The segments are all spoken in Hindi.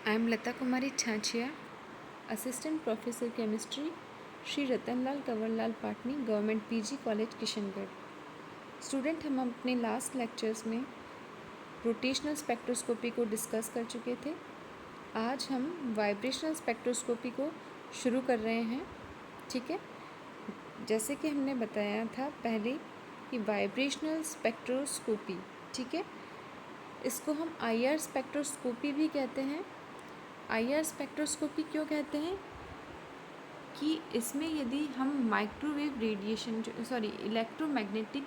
I am Lata Kumari Chachia, Assistant Professor Chemistry, Shri Ratanlal Kanwarlal Patni, government PG college Kishangarh. Student, हम अपने लास्ट लेक्चर्स में रोटेशनल स्पेक्ट्रोस्कोपी को डिस्कस कर चुके थे। आज हम वाइब्रेशनल स्पेक्ट्रोस्कोपी को शुरू कर रहे हैं। ठीक है, जैसे कि हमने बताया था पहले कि वाइब्रेशनल स्पेक्ट्रोस्कोपी, ठीक है, इसको हम IR स्पेक्ट्रोस्कोपी भी कहते हैं। IR स्पेक्ट्रोस्कोपी क्यों कहते हैं कि इसमें यदि हम माइक्रोवेव रेडिएशन इलेक्ट्रोमैग्नेटिक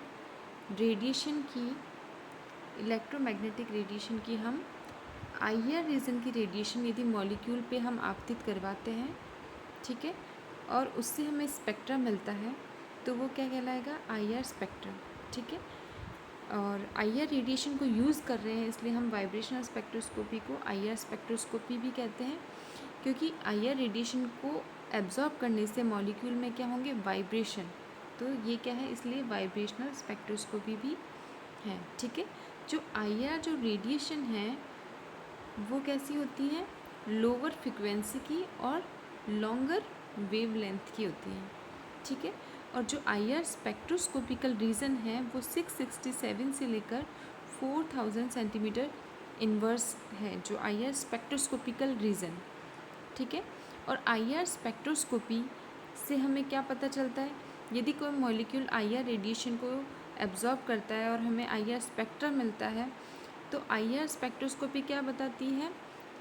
रेडिएशन की हम IR रीजन की रेडिएशन यदि मॉलिक्यूल पे हम आपतित करवाते हैं, ठीक है, और उससे हमें स्पेक्ट्रा मिलता है तो वो क्या कहलाएगा, IR स्पेक्ट्रा। ठीक है, और IR रेडिएशन को यूज़ कर रहे हैं इसलिए हम वाइब्रेशनल स्पेक्ट्रोस्कोपी को IR स्पेक्ट्रोस्कोपी भी कहते हैं, क्योंकि IR रेडिएशन को एब्जॉर्ब करने से मॉलिक्यूल में क्या होंगे, वाइब्रेशन। तो ये क्या है, इसलिए वाइब्रेशनल स्पेक्ट्रोस्कोपी भी है। ठीक है, जो IR जो रेडिएशन है वो कैसी होती है, लोअर फ्रिक्वेंसी की और लॉन्गर वेवलेंथ की होती है। ठीक है, और जो IR स्पेक्ट्रोस्कोपिकल रीजन है वो 667 से लेकर 4000 सेंटीमीटर इन्वर्स है, जो IR स्पेक्ट्रोस्कोपिकल रीजन। ठीक है, और IR स्पेक्ट्रोस्कोपी से हमें क्या पता चलता है, यदि कोई मॉलिक्यूल IR रेडिएशन को एब्जॉर्ब करता है और हमें IR स्पेक्ट्रा मिलता है तो IR स्पेक्ट्रोस्कोपी क्या बताती है,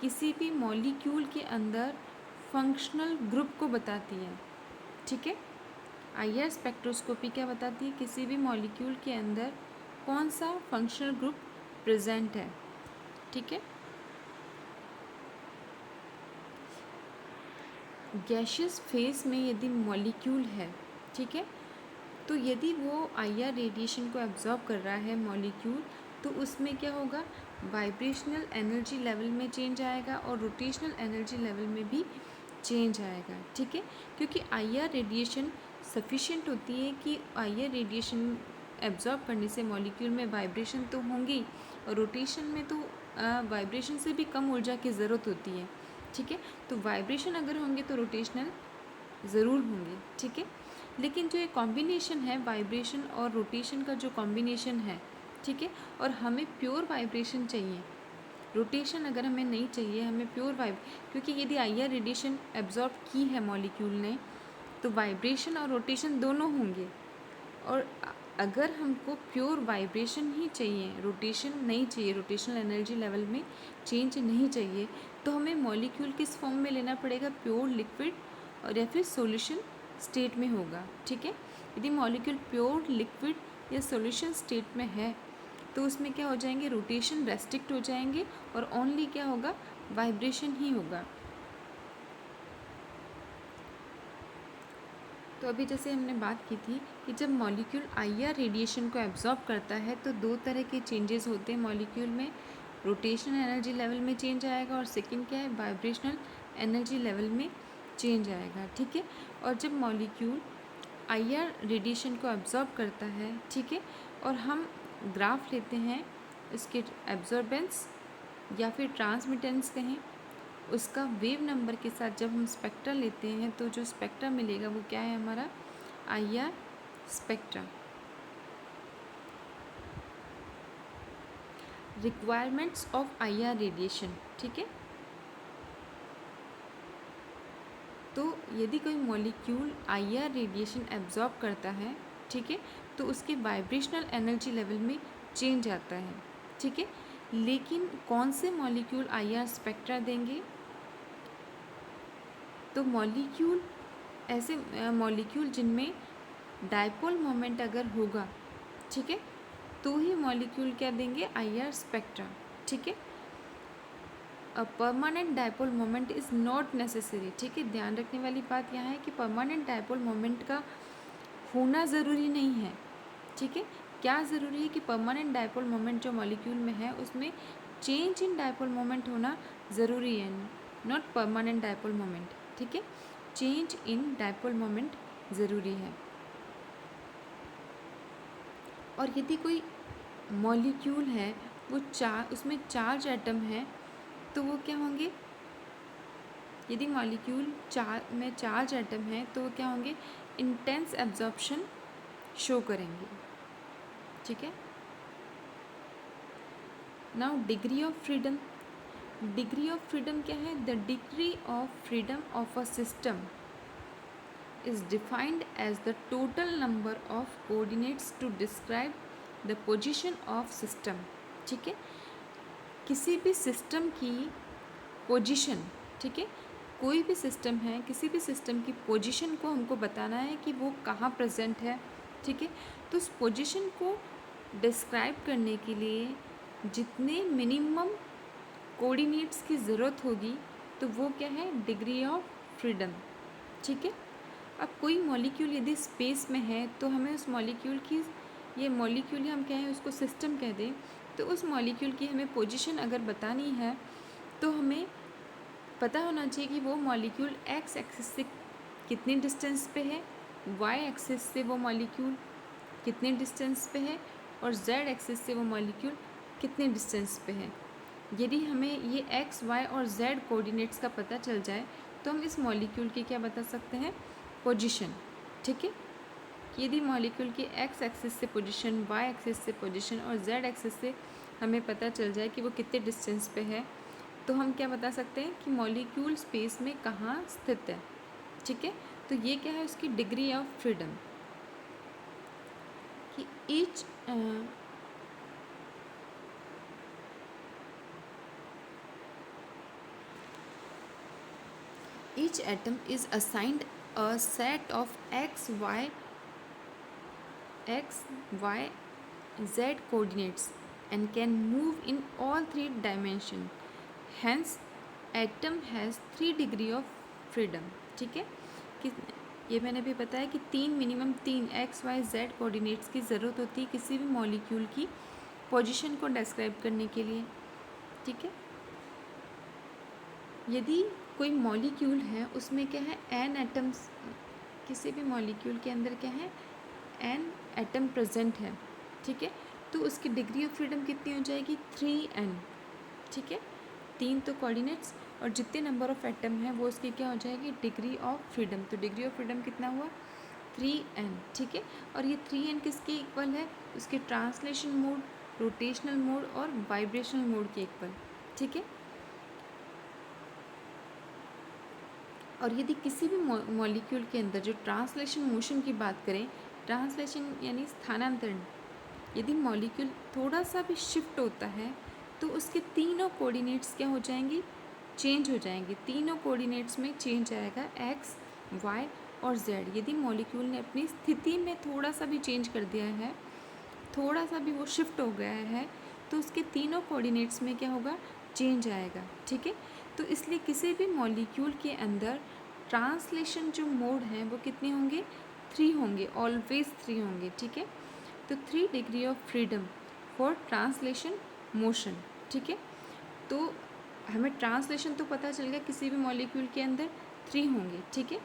किसी भी मॉलिक्यूल के अंदर फंक्शनल ग्रुप को बताती है। ठीक है, IR स्पेक्ट्रोस्कोपी क्या बताती है, किसी भी मॉलिक्यूल के अंदर कौन सा फंक्शनल ग्रुप प्रेजेंट है। ठीक है, गैशियस फेस में यदि मॉलिक्यूल है, ठीक है, तो यदि वो IR रेडिएशन को एब्जॉर्ब कर रहा है मॉलिक्यूल, तो उसमें क्या होगा, वाइब्रेशनल एनर्जी लेवल में चेंज आएगा और रोटेशनल एनर्जी लेवल में भी चेंज आएगा। ठीक है, क्योंकि IR रेडिएशन सफिशिएंट होती है कि IR रेडिएशन एब्जॉर्ब करने से मॉलिक्यूल में वाइब्रेशन तो होंगी और रोटेशन में तो वाइब्रेशन से भी कम ऊर्जा की ज़रूरत होती है। ठीक है, तो वाइब्रेशन अगर होंगे तो रोटेशनल ज़रूर होंगे। ठीक है, लेकिन जो ये कॉम्बिनेशन है वाइब्रेशन और रोटेशन का जो कॉम्बिनेशन है, ठीक है, और हमें प्योर वाइब्रेशन चाहिए, रोटेशन अगर हमें नहीं चाहिए, हमें प्योर क्योंकि यदि IR रेडिएशन एब्जॉर्ब की है मॉलिक्यूल ने तो वाइब्रेशन और रोटेशन दोनों होंगे, और अगर हमको प्योर वाइब्रेशन ही चाहिए, रोटेशन नहीं चाहिए, रोटेशनल एनर्जी लेवल में चेंज नहीं चाहिए, तो हमें मॉलिक्यूल किस फॉर्म में लेना पड़ेगा, प्योर लिक्विड और या फिर सॉल्यूशन स्टेट में होगा। ठीक है, यदि मॉलिक्यूल प्योर लिक्विड या सॉल्यूशन स्टेट में है तो उसमें क्या हो जाएंगे, रोटेशन रेस्ट्रिक्ट हो जाएंगे और ओनली क्या होगा, वाइब्रेशन ही होगा। तो अभी जैसे हमने बात की थी कि जब मॉलिक्यूल IR रेडिएशन को एब्जॉर्ब करता है तो दो तरह के चेंजेस होते हैं मॉलिक्यूल में, रोटेशनल एनर्जी लेवल में चेंज आएगा और सेकंड क्या है, वाइब्रेशनल एनर्जी लेवल में चेंज आएगा। ठीक है, और जब मॉलिक्यूल IR रेडिएशन को एब्जॉर्ब करता है, ठीक है, और हम ग्राफ लेते हैं इसके एब्जॉर्बेंस या फिर ट्रांसमिटेंस कहें, उसका वेव नंबर के साथ जब हम स्पेक्ट्रा लेते हैं तो जो स्पेक्ट्रा मिलेगा वो क्या है, हमारा IR spectra. Requirements of IR radiation. ठीक है, तो यदि कोई मॉलिक्यूल IR रेडिएशन एब्जॉर्ब करता है, ठीक है, तो उसके वाइब्रेशनल एनर्जी लेवल में चेंज आता है। ठीक है, लेकिन कौन से मॉलिक्यूल IR स्पेक्ट्रा देंगे, तो मॉलिक्यूल ऐसे मॉलिक्यूल जिनमें डायपोल मोमेंट अगर होगा, ठीक है, तो ही मॉलिक्यूल क्या देंगे, IR स्पेक्ट्रा। ठीक है, a permanent dipole moment is not necessary. ठीक है, ध्यान रखने वाली बात यहाँ है कि परमानेंट डायपोल मोमेंट का होना ज़रूरी नहीं है। ठीक है, क्या ज़रूरी है कि परमानेंट डायपोल मोमेंट जो मॉलिक्यूल में है उसमें चेंज इन डायपोल मोमेंट होना ज़रूरी है, नॉट परमानेंट डायपोल मोमेंट। ठीक है, चेंज इन डायपोल मोमेंट ज़रूरी है। और यदि कोई मॉलिक्यूल है वो उसमें चार्ज एटम है तो वो क्या होंगे, यदि मॉलिक्यूल में चार्ज एटम है तो वो क्या होंगे, इंटेंस एब्जॉर्प्शन शो करेंगे, ठीक है। Now degree of freedom, degree of freedom क्या है, the degree of freedom of a system is defined as the total number of coordinates to describe the position of system, ठीक है। किसी भी सिस्टम की पोजीशन, ठीक है, कोई भी सिस्टम है, किसी भी सिस्टम की पोजीशन को हमको बताना है कि वो कहाँ प्रेजेंट है, ठीक है। तो उस पोजीशन को डिस्क्राइब करने के लिए जितने मिनिमम कोऑर्डिनेट्स की ज़रूरत होगी तो वो क्या है, डिग्री ऑफ फ्रीडम, ठीक है। अब कोई मॉलिक्यूल यदि स्पेस में है तो हमें उस मॉलिक्यूल की, ये मॉलिक्यूल हम कहें उसको सिस्टम कह दें, तो उस मॉलिक्यूल की हमें पोजीशन अगर बतानी है तो हमें पता होना चाहिए कि वो मॉलिक्यूल एक्स एक्सिस से कितने डिस्टेंस पे है, वाई एक्सिस से वो मॉलिक्यूल कितने डिस्टेंस पे है, और जेड एक्सिस से वो मॉलिक्यूल कितने डिस्टेंस पे है। यदि हमें ये एक्स, वाई और जेड कोऑर्डिनेट्स का पता चल जाए तो हम इस मॉलिक्यूल की क्या बता सकते हैं, पोजीशन, ठीक है। यदि मॉलिक्यूल की एक्स एक्सिस से पोजीशन, वाई एक्सिस से पोजीशन और जेड एक्सिस से हमें पता चल जाए कि वो कितने डिस्टेंस पे है तो हम क्या बता सकते हैं कि मॉलिक्यूल स्पेस में कहाँ स्थित है, ठीक है। तो ये क्या है, उसकी डिग्री ऑफ फ्रीडम कि each atom is assigned a set of x, y, z coordinates and can move in all three dimensions. Hence, atom has 3 degree of freedom, ठीक है। कि ये मैंने भी बताया कि मिनिमम तीन x, y, z कोऑर्डिनेट्स की ज़रूरत होती है किसी भी मॉलिक्यूल की पोजीशन को डिस्क्राइब करने के लिए, ठीक है। यदि कोई मॉलिक्यूल है उसमें क्या है, n एटम्स, किसी भी मॉलिक्यूल के अंदर क्या है, n एटम प्रेजेंट है, ठीक है, तो उसकी डिग्री ऑफ फ्रीडम कितनी हो जाएगी, 3n, ठीक है। 3 तो कोऑर्डिनेट्स और जितने नंबर ऑफ एटम है वो उसकी क्या हो जाएगी, डिग्री ऑफ फ्रीडम। तो डिग्री ऑफ फ्रीडम कितना हुआ, 3n, ठीक है। और ये 3n किसके इक्वल है, उसके ट्रांसलेशन मोड, रोटेशनल मोड और वाइब्रेशनल मोड के इक्वल, ठीक है। और यदि किसी भी मॉलिक्यूल के अंदर जो ट्रांसलेशन मोशन की बात करें, ट्रांसलेशन यानी स्थानांतरण, यदि मॉलिक्यूल थोड़ा सा भी शिफ्ट होता है तो उसके तीनों कोऑर्डिनेट्स क्या हो जाएंगी, चेंज हो जाएंगे। तीनों कोऑर्डिनेट्स में चेंज आएगा, एक्स, वाई और जेड। यदि मॉलिक्यूल ने अपनी स्थिति में थोड़ा सा भी चेंज कर दिया है, थोड़ा सा भी वो शिफ्ट हो गया है, तो उसके तीनों कोऑर्डिनेट्स में क्या होगा, चेंज आएगा, ठीक है। तो इसलिए किसी भी मॉलिक्यूल के अंदर ट्रांसलेशन जो मोड हैं वो कितने होंगे, 3 होंगे, ऑलवेज 3 होंगे, ठीक है। तो 3 degree of freedom for translation motion, ठीक है। तो हमें ट्रांसलेशन तो पता चल गया किसी भी मॉलिक्यूल के अंदर 3 होंगे, ठीक है।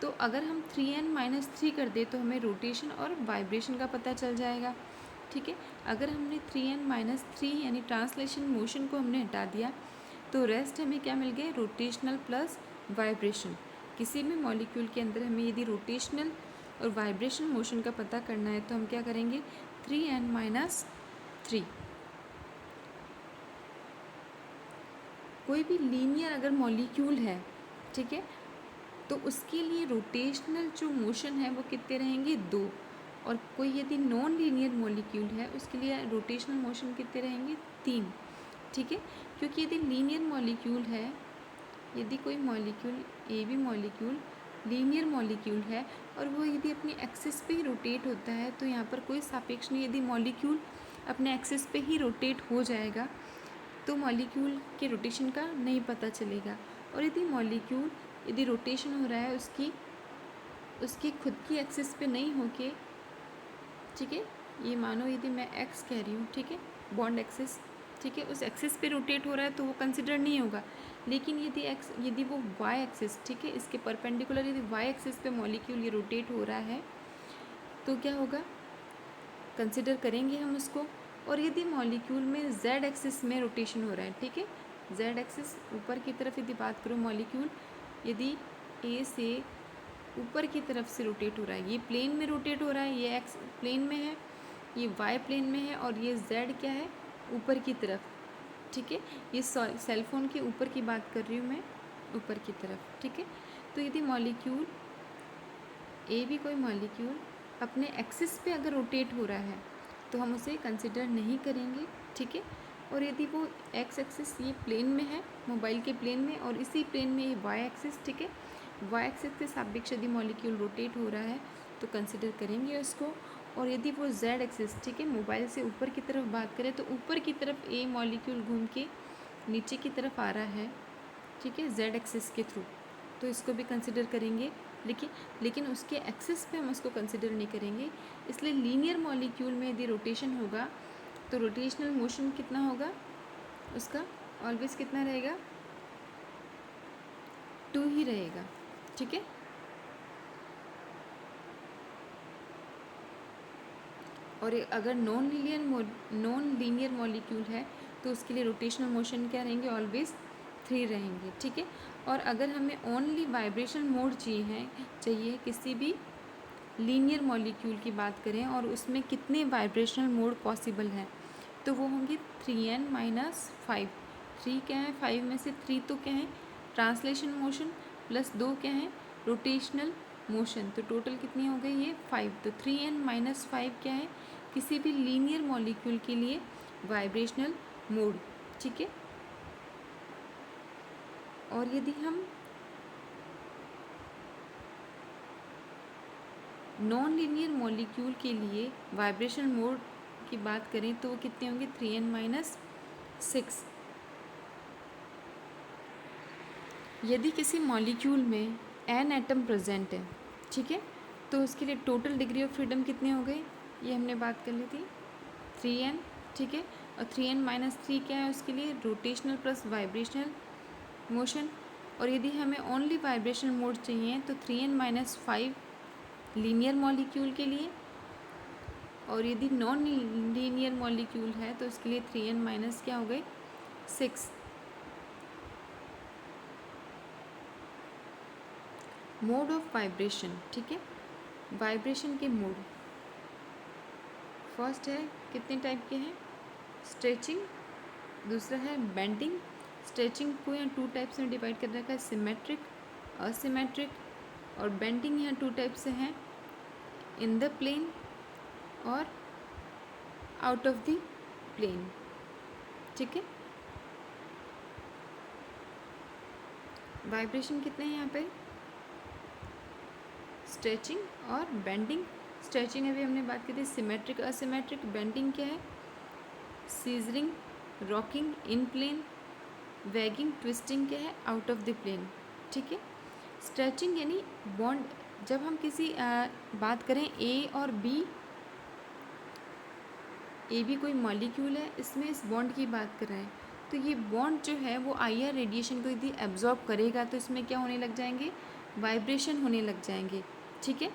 तो अगर हम 3n-3 कर दें तो हमें रोटेशन और वाइब्रेशन का पता चल जाएगा, ठीक है। अगर हमने 3n-3 यानी ट्रांसलेशन मोशन को हमने हटा दिया तो रेस्ट हमें क्या मिल गया, रोटेशनल प्लस वाइब्रेशन। किसी भी मॉलिक्यूल के अंदर हमें यदि रोटेशनल और वाइब्रेशन मोशन का पता करना है तो हम क्या करेंगे, 3n-3। कोई भी लीनियर अगर मॉलिक्यूल है, ठीक है, तो उसके लिए रोटेशनल जो मोशन है वो कितने रहेंगे, 2। और कोई यदि नॉन लीनियर मॉलिक्यूल है उसके लिए रोटेशनल मोशन कितने रहेंगे, 3, ठीक है। क्योंकि यदि लीनियर मॉलिक्यूल है, यदि कोई molecule, A B molecule linear molecule है और वो यदि अपनी एक्सिस पे ही रोटेट होता है तो यहाँ पर कोई सापेक्ष नहीं, यदि मॉलिक्यूल अपने एक्सिस पे ही रोटेट हो जाएगा तो मॉलिक्यूल के रोटेशन का नहीं पता चलेगा। और यदि मॉलिक्यूल यदि रोटेशन हो रहा है उसकी खुद की एक्सिस पे नहीं होके, ठीक है, ये मानो यदि मैं एक्स कह रही हूँ, ठीक है, बॉन्ड एक्सिस, ठीक है, उस एक्सिस पे रोटेट हो रहा है तो वो कंसिडर नहीं होगा। लेकिन यदि वो वाई एक्सिस, ठीक है, इसके परपेंडिकुलर यदि वाई एक्सिस पे मॉलिक्यूल ये रोटेट हो रहा है तो क्या होगा, कंसिडर करेंगे हम उसको। और यदि मॉलिक्यूल में जेड एक्सिस में रोटेशन हो रहा है, ठीक है, जेड एक्सिस ऊपर की तरफ यदि बात करूँ मॉलिक्यूल यदि ए से ऊपर की तरफ से रोटेट हो रहा है, ये प्लेन में रोटेट हो रहा है, ये एक्स प्लेन में है, ये वाई प्लेन में है और ये जेड क्या है ऊपर की तरफ, ठीक है। ये सेल फोन के ऊपर की बात कर रही हूँ मैं, ऊपर की तरफ, ठीक है। तो यदि मॉलिक्यूल ए भी कोई मॉलिक्यूल अपने एक्सिस पे अगर रोटेट हो रहा है तो हम उसे कंसिडर नहीं करेंगे, ठीक है। और यदि वो एक्स एक्सिस ये प्लेन में है, मोबाइल के प्लेन में, और इसी प्लेन में ये वाई एक्सिस, ठीक है, वाई एक्सिस के सापेक्ष यदि मॉलिक्यूल रोटेट हो रहा है तो कंसिडर करेंगे उसको। और यदि वो जेड एक्सिस, ठीक है, मोबाइल से ऊपर की तरफ बात करें तो ऊपर की तरफ ए मॉलिक्यूल घूम के नीचे की तरफ आ रहा है, ठीक है, जेड एक्सिस के थ्रू, तो इसको भी कंसिडर करेंगे। लेकिन उसके एक्सिस पे हम उसको कंसिडर नहीं करेंगे। इसलिए लीनियर मॉलिक्यूल में यदि रोटेशन होगा तो रोटेशनल मोशन कितना होगा उसका, ऑलवेज कितना रहेगा, 2 ही रहेगा, ठीक है। और अगर नॉन लीनियर मॉलिक्यूल है तो उसके लिए रोटेशनल मोशन क्या रहेंगे, ऑलवेज 3 रहेंगे, ठीक है। और अगर हमें ओनली वाइब्रेशन मोड चाहिए किसी भी लीनियर मॉलिक्यूल की बात करें और उसमें कितने वाइब्रेशनल मोड पॉसिबल हैं तो वो होंगे 3n-5। 3 क्या है, 5 में से 3 तो क्या है ट्रांसलेशन मोशन प्लस 2 क्या है रोटेशनल मोशन, तो टोटल कितनी हो गई ये 5। तो 3n-5 क्या है किसी भी लीनियर मॉलिक्यूल के लिए वाइब्रेशनल मोड, ठीक है। और यदि हम नॉन लीनियर मॉलिक्यूल के लिए वाइब्रेशन मोड की बात करें तो वो कितने होंगे 3n-6। यदि किसी मॉलिक्यूल में n एटम प्रेजेंट है, ठीक है, तो उसके लिए टोटल डिग्री ऑफ फ्रीडम कितने हो गए, ये हमने बात कर ली थी 3n, ठीक है। और 3n-3 क्या है उसके लिए रोटेशनल प्लस वाइब्रेशनल मोशन। और यदि हमें ओनली वाइब्रेशनल मोड चाहिए तो 3n-5 लीनियर मॉलिक्यूल के लिए, और यदि नॉन लीनियर मॉलिक्यूल है तो उसके लिए 3n- क्या हो गए 6। मोड ऑफ वाइब्रेशन, ठीक है, वाइब्रेशन के मोड फर्स्ट है कितने टाइप के हैं, स्ट्रेचिंग, दूसरा है बेंडिंग। स्ट्रेचिंग को यहाँ 2 टाइप्स में डिवाइड कर रखा है, सिमेट्रिक, असिमेट्रिक, और बेंडिंग यहाँ 2 टाइप से हैं, इन द प्लेन और आउट ऑफ द प्लेन, ठीक है। वाइब्रेशन कितने हैं यहाँ पे, स्ट्रेचिंग और बेंडिंग। स्ट्रेचिंग अभी हमने बात की थी, सिमेट्रिक, असिमेट्रिक। बेंडिंग क्या है, सीजरिंग, रॉकिंग इन प्लेन, वैगिंग, ट्विस्टिंग क्या है आउट ऑफ द प्लेन, ठीक है। स्ट्रेचिंग यानी बॉन्ड, जब हम किसी बात करें ए और बी, ए भी कोई मॉलिक्यूल है, इसमें इस बॉन्ड की बात कर रहे हैं तो ये बॉन्ड जो है वो IR रेडिएशन को यदि एब्जॉर्ब करेगा तो इसमें क्या होने लग जाएंगे, वाइब्रेशन होने लग जाएंगे, ठीक है।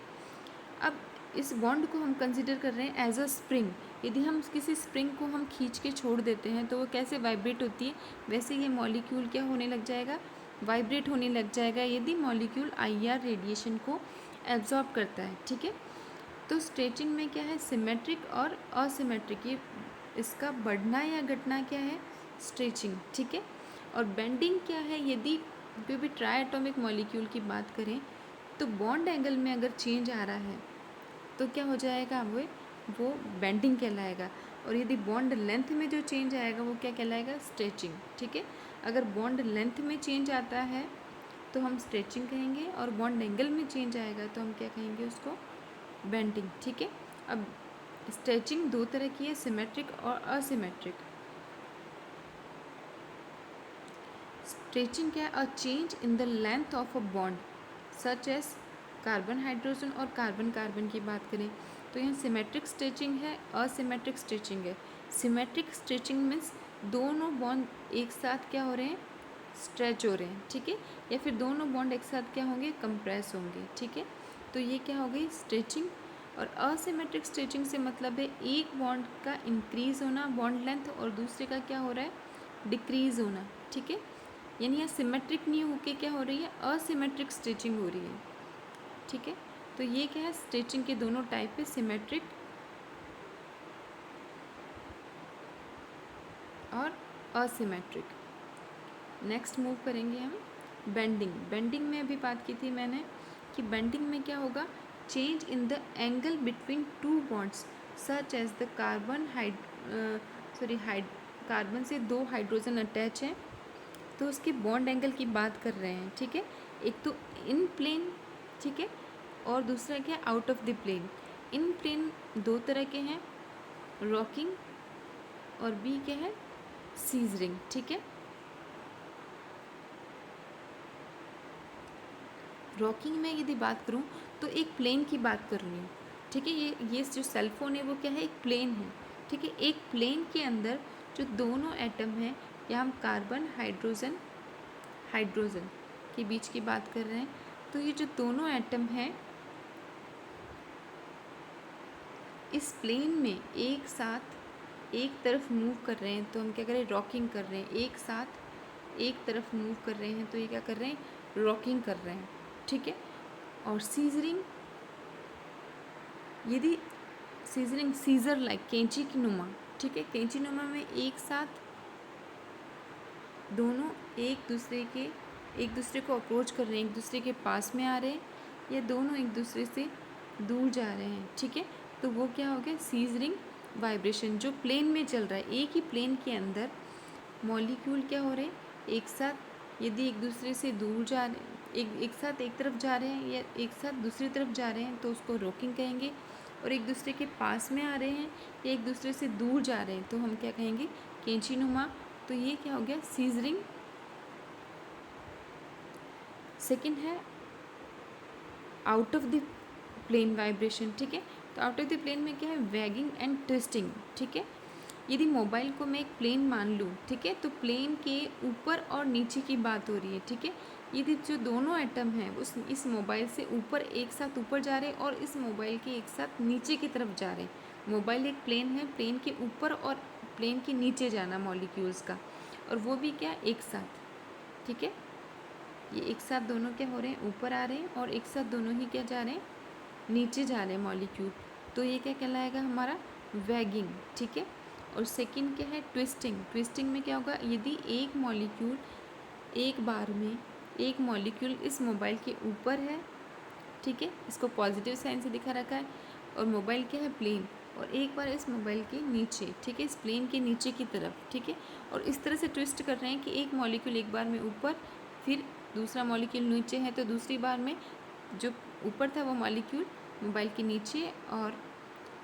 अब इस बॉन्ड को हम कंसिडर कर रहे हैं एज अ स्प्रिंग। यदि हम किसी स्प्रिंग को हम खींच के छोड़ देते हैं तो वो कैसे वाइब्रेट होती है, वैसे ये मॉलिक्यूल क्या होने लग जाएगा, वाइब्रेट होने लग जाएगा यदि मॉलिक्यूल IR रेडिएशन को एब्जॉर्ब करता है, ठीक है। तो स्ट्रेचिंग में क्या है, सिमेट्रिक और असिमेट्रिक, ये इसका बढ़ना या घटना क्या है, स्ट्रेचिंग, ठीक है। और बेंडिंग क्या है, यदि कोई भी ट्राई एटॉमिक मॉलिक्यूल की बात करें तो बॉन्ड एंगल में अगर चेंज आ रहा है तो क्या हो जाएगा, वो बेंडिंग कहलाएगा। और यदि बॉन्ड लेंथ में जो चेंज आएगा वो क्या कहलाएगा, स्ट्रेचिंग, ठीक है। अगर बॉन्ड लेंथ में चेंज आता है तो हम स्ट्रेचिंग कहेंगे, और बॉन्ड एंगल में चेंज आएगा तो हम क्या कहेंगे उसको, बेंडिंग, ठीक है। अब स्ट्रेचिंग 2 तरह की है, सिमेट्रिक और असिमेट्रिक। स्ट्रेचिंग क्या है, a change in the length of a bond such as carbon hydrogen और कार्बन कार्बन की बात करें तो यहाँ सिमेट्रिक स्ट्रेचिंग है, असिमेट्रिक स्ट्रेचिंग है। सिमेट्रिक स्ट्रेचिंग मीन्स दोनों बॉन्ड एक साथ क्या हो रहे हैं, स्ट्रेच हो रहे हैं, ठीक है, या फिर दोनों बॉन्ड एक साथ क्या होंगे, कंप्रेस होंगे, ठीक है। तो ये क्या हो गई स्ट्रेचिंग। और असिमेट्रिक स्ट्रेचिंग से मतलब है एक बॉन्ड का इंक्रीज होना बॉन्ड लेंथ और दूसरे का क्या हो रहा है, डिक्रीज़ होना, ठीक है। यानी यहाँ सिमेट्रिक नहीं होके क्या हो रही है, असिमेट्रिक स्टिचिंग हो रही है, ठीक है। तो ये क्या है, स्टिचिंग के दोनों टाइप है, सिमेट्रिक और असिमेट्रिक। नेक्स्ट मूव करेंगे हम बेंडिंग। बेंडिंग में अभी बात की थी मैंने कि बेंडिंग में क्या होगा, change in the angle between two bonds such as the carbon से दो हाइड्रोजन अटैच हैं, तो उसके बॉन्ड एंगल की बात कर रहे हैं, ठीक है। एक तो इन प्लेन, ठीक है, और दूसरा क्या, out of the plane. In plane दो तरह के हैं, रॉकिंग और बी क्या है, सीजरिंग, ठीक है। रॉकिंग में यदि बात करूं तो एक प्लेन की बात कर रही हूँ, ठीक है। ये जो सेल फोन है वो क्या है, एक प्लेन है, ठीक है। एक प्लेन के अंदर जो दोनों एटम हैं, या हम कार्बन हाइड्रोजन के बीच की बात कर रहे हैं, तो ये जो दोनों एटम हैं इस प्लेन में एक साथ एक तरफ मूव कर रहे हैं, तो हम क्या करें, रॉकिंग कर रहे हैं। एक साथ एक तरफ मूव कर रहे हैं तो ये क्या कर रहे हैं, रॉकिंग कर रहे हैं, ठीक है। और सीजरिंग, यदि सीजर लाइक कैंची की नुमा, ठीक है, कैंची नुमा में एक साथ दोनों एक दूसरे को अप्रोच कर रहे हैं, एक दूसरे के पास में आ रहे हैं, या दोनों एक दूसरे से दूर जा रहे हैं, ठीक है। तो वो क्या हो गया, सीजरिंग वाइब्रेशन, जो प्लेन में चल रहा है। एक ही प्लेन के अंदर मॉलिक्यूल क्या हो रहे हैं, एक साथ यदि एक दूसरे से दूर जा रहे, एक साथ एक तरफ जा रहे हैं या एक साथ दूसरी तरफ जा रहे हैं तो उसको रॉकिंग कहेंगे। और एक दूसरे के पास में आ रहे हैं या एक दूसरे से दूर जा रहे हैं तो हम क्या कहेंगे, कैंची नुमा। तो ये क्या हो गया, सीजरिंग। सेकंड है out of the plane vibration, ठीक है। तो आउट ऑफ द प्लेन में क्या है, वैगिंग एंड ट्विस्टिंग, ठीक है। यदि मोबाइल को मैं एक प्लेन मान लूँ, ठीक है, तो प्लेन के ऊपर और नीचे की बात हो रही है, ठीक है। यदि जो दोनों एटम हैं उस इस मोबाइल से ऊपर एक साथ ऊपर जा रहे हैं और इस मोबाइल के एक साथ नीचे की तरफ जा रहे हैं। मोबाइल एक प्लेन है, प्लेन के ऊपर और प्लेन के नीचे जाना मॉलिक्यूल्स का, और वो भी क्या, एक साथ, ठीक है। ये एक साथ दोनों क्या हो रहे हैं, ऊपर आ रहे हैं, और एक साथ दोनों ही क्या जा रहे हैं, नीचे जा रहे हैं मॉलिक्यूल। तो ये क्या कहलाएगा, हमारा वैगिंग, ठीक है। और सेकंड क्या है, ट्विस्टिंग। ट्विस्टिंग में क्या होगा, यदि एक मॉलिक्यूल एक बार में एक मॉलिक्यूल इस मोबाइल के ऊपर है, ठीक है, इसको पॉजिटिव साइन से दिखा रखा है, और मोबाइल क्या है, प्लेन, और एक बार इस मोबाइल के नीचे, ठीक है, इस प्लेन के नीचे की तरफ, ठीक है। और इस तरह से ट्विस्ट कर रहे हैं कि एक मॉलिक्यूल एक बार में ऊपर, फिर दूसरा मॉलिक्यूल नीचे है, तो दूसरी बार में जो ऊपर था वो मॉलिक्यूल मोबाइल के नीचे, और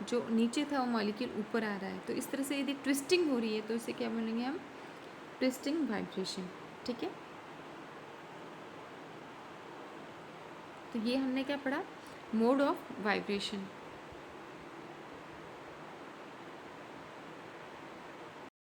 जो नीचे था वो मॉलिक्यूल ऊपर आ रहा है। तो इस तरह से यदि ट्विस्टिंग हो रही है तो इसे क्या बोलेंगे हम, ट्विस्टिंग वाइब्रेशन, ठीक है। तो ये हमने क्या पढ़ा, मोड ऑफ वाइब्रेशन।